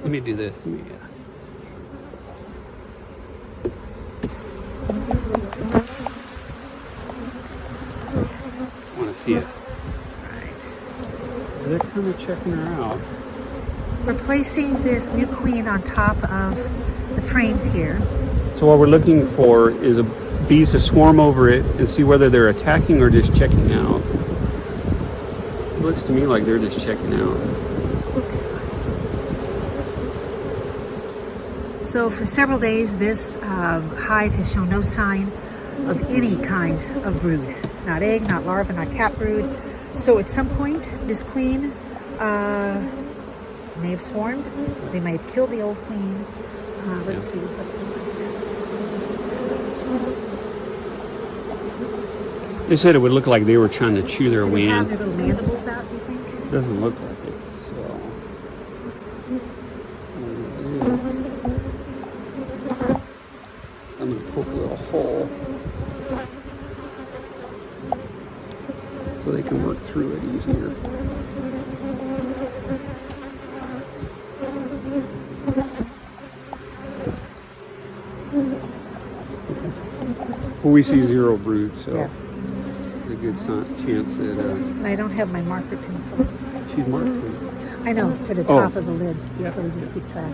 Let me do this. Let me, I want to see it. Right. They're kind of checking her out. We're placing this new queen on top of the frames here. So what we're looking for is bees to swarm over it and see whether they're attacking or just checking out. It looks to me like they're just checking out. So for several days, this hive has shown no sign of any kind of brood. Not egg, not larva, not capped brood. So at some point, this queen may have swarmed. They may have killed the old queen. Let's see what's going on here. They said it would look like they were trying to chew their Do they have wing. their little mandibles out, do you think? It doesn't look like it. So I'm gonna poke a little hole so they can work through it easier. Well, we see zero brood, so Yeah. it's a good chance that I don't have my marker pencil. she's marked too. I know, for the top of the lid, so we just keep track.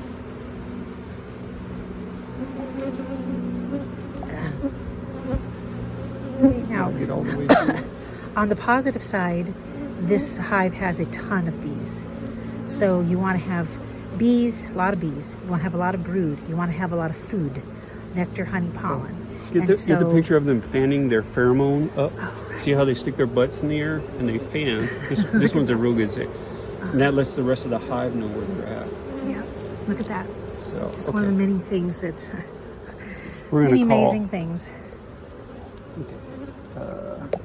Now, Get all the way through. on the positive side, this hive has a ton of bees. So you want to have bees, a lot of bees. You want to have a lot of brood. You want to have a lot of food, nectar, honey, pollen. Get the picture of them fanning their pheromone up. Oh, right. See how they stick their butts in the air and they fan. This one's a real good thing. And that lets the rest of the hive know where they're at. Yeah, look at that. So, just one of the many things that, we're many amazing things. Okay.